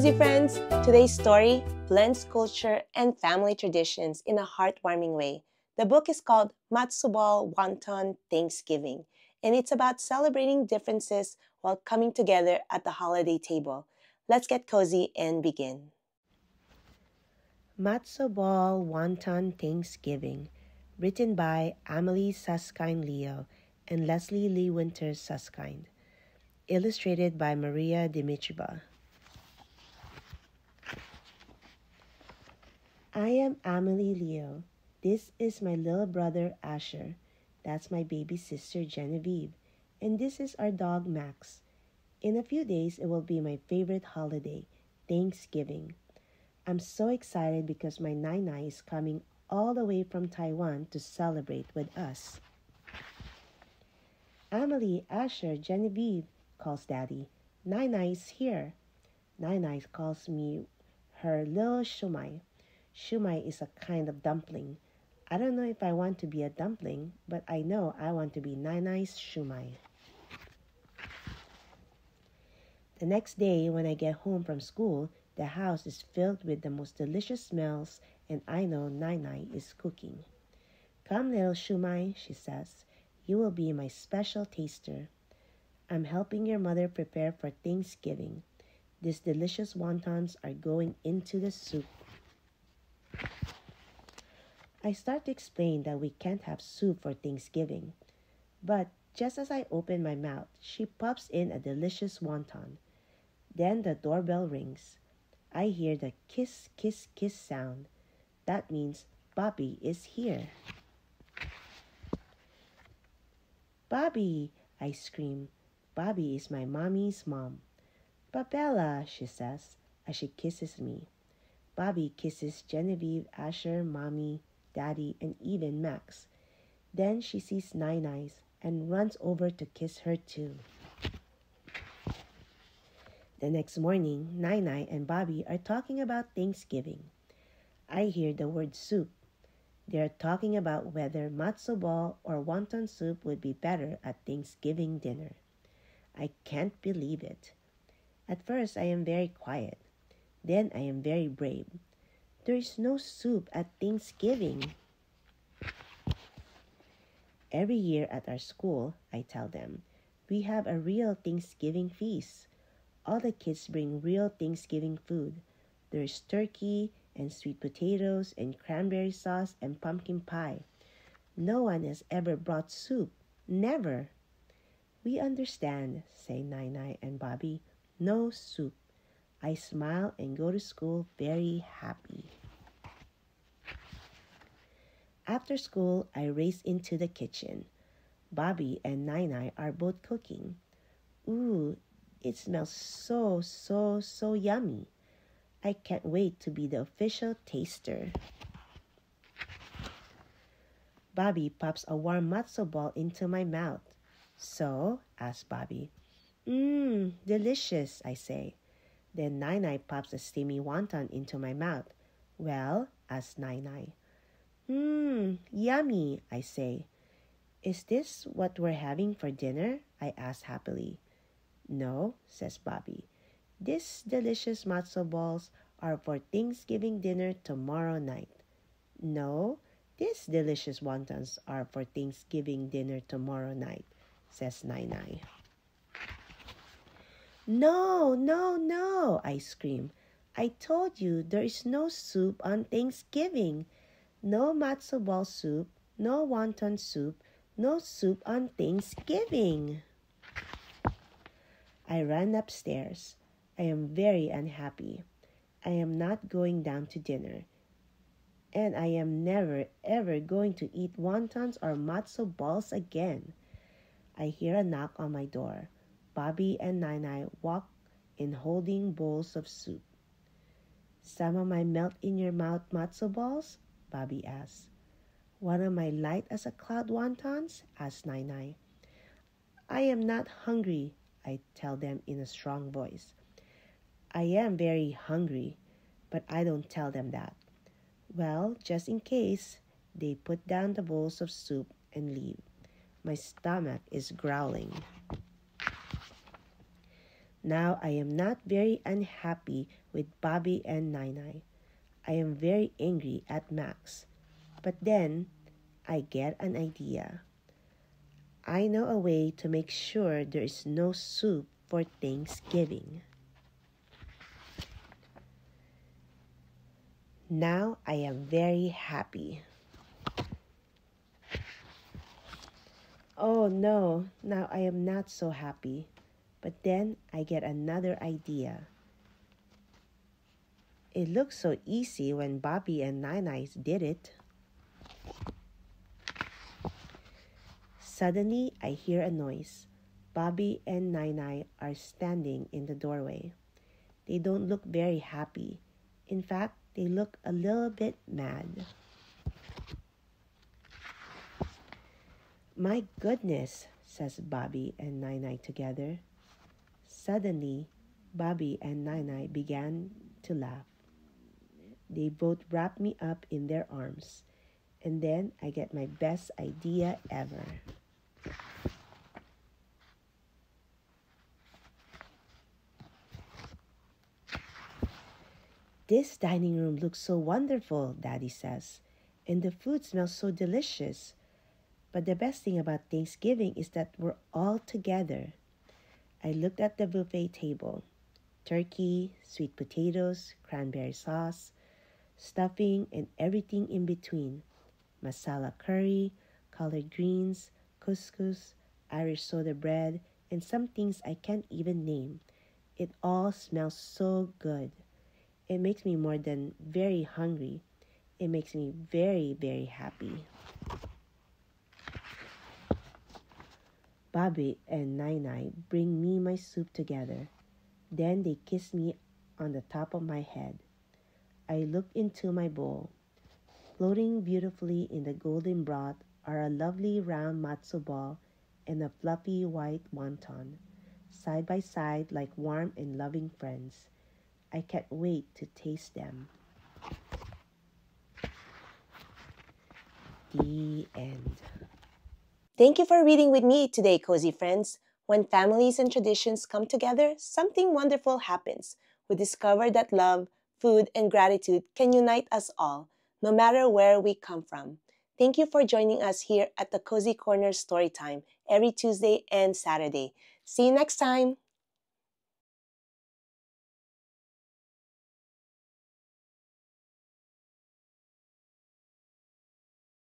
cozy friends! Today's story blends culture and family traditions in a heartwarming way. The book is called Matsubal Wonton Thanksgiving, and it's about celebrating differences while coming together at the holiday table. Let's get cozy and begin. Matzo Ball Wonton Thanksgiving, written by Amelie Susskind Leo and Leslie Lee Winters Susskind, illustrated by Maria Dimitrieva. I am Amelie Leo. This is my little brother Asher. That's my baby sister Genevieve. And this is our dog Max. In a few days, it will be my favorite holiday, Thanksgiving. I'm so excited because my Nai is coming all the way from Taiwan to celebrate with us. Amelie, Asher, Genevieve, calls Daddy. Nai is here. Nai calls me her little shumai. Shumai is a kind of dumpling. I don't know if I want to be a dumpling, but I know I want to be Nai's shumai. The next day, when I get home from school, the house is filled with the most delicious smells, and I know Nai is cooking. Come, little shumai, she says. You will be my special taster. I'm helping your mother prepare for Thanksgiving. These delicious wontons are going into the soup. I start to explain that we can't have soup for Thanksgiving. But just as I open my mouth, she pops in a delicious wonton. Then the doorbell rings. I hear the kiss, kiss, kiss sound. That means Bobby is here. Bobby, I scream. Bobby is my mommy's mom. Babella, she says as she kisses me. Bobby kisses Genevieve, Asher, Mommy, Daddy, and even Max. Then she sees Nai and runs over to kiss her too. The next morning, Nai and Bobby are talking about Thanksgiving. I hear the word soup. They're talking about whether matzo ball or wonton soup would be better at Thanksgiving dinner. I can't believe it. At first, I am very quiet. Then I am very brave. There is no soup at Thanksgiving. Every year at our school, I tell them, we have a real Thanksgiving feast. All the kids bring real Thanksgiving food. There's turkey and sweet potatoes and cranberry sauce and pumpkin pie. No one has ever brought soup. Never. We understand, say Nai and Bobby. No soup. I smile and go to school very happy. After school, I race into the kitchen. Bobby and Nai are both cooking. Ooh, it smells so yummy. I can't wait to be the official taster. Bobby pops a warm matzo ball into my mouth. So, asks Bobby. Delicious, I say. Then Nai pops a steamy wonton into my mouth. Well, asks Nai. Yummy, I say. Is this what we're having for dinner? I ask happily. No, says Bobby. These delicious matzo balls are for Thanksgiving dinner tomorrow night. No, these delicious wontons are for Thanksgiving dinner tomorrow night, says Nai. No, I scream. I told you there is no soup on Thanksgiving. No matzo ball soup, no wonton soup, no soup on Thanksgiving. I run upstairs. I am very unhappy. I am not going down to dinner. And I am never ever going to eat wontons or matzo balls again. I hear a knock on my door. Bobby and Nai walk in holding bowls of soup. Some of my melt-in-your-mouth matzo balls? Bobby asks. One of my light as a cloud wontons? Asks Nai. I am not hungry, I tell them in a strong voice. I am very hungry, but I don't tell them that. Well, just in case, they put down the bowls of soup and leave. My stomach is growling. Now I am not very unhappy with Bobby and Nai. I am very angry at Max. But then I get an idea. I know a way to make sure there is no soup for Thanksgiving. Now I am very happy. Oh no, now I am not so happy. But then I get another idea. It looked so easy when Bobby and Nai did it. Suddenly, I hear a noise. Bobby and Nai are standing in the doorway. They don't look very happy. In fact, they look a little bit mad. My goodness, says Bobby and Nai together. Suddenly, Bobby and Nai began to laugh. They both wrap me up in their arms, and then I get my best idea ever. This dining room looks so wonderful, Daddy says, and the food smells so delicious. But the best thing about Thanksgiving is that we're all together. I looked at the buffet table. Turkey, sweet potatoes, cranberry sauce, stuffing, and everything in between. Masala curry, collard greens, couscous, Irish soda bread, and some things I can't even name. It all smells so good. It makes me more than very hungry. It makes me very, very happy. Bobby and Nai bring me my soup together. Then they kiss me on the top of my head. I look into my bowl. Floating beautifully in the golden broth are a lovely round matzo ball and a fluffy white wonton, side by side like warm and loving friends. I can't wait to taste them. The end. Thank you for reading with me today, cozy friends. When families and traditions come together, something wonderful happens. We discover that love, food, and gratitude can unite us all, no matter where we come from. Thank you for joining us here at the Cozy Corner Storytime every Tuesday and Saturday. See you next time!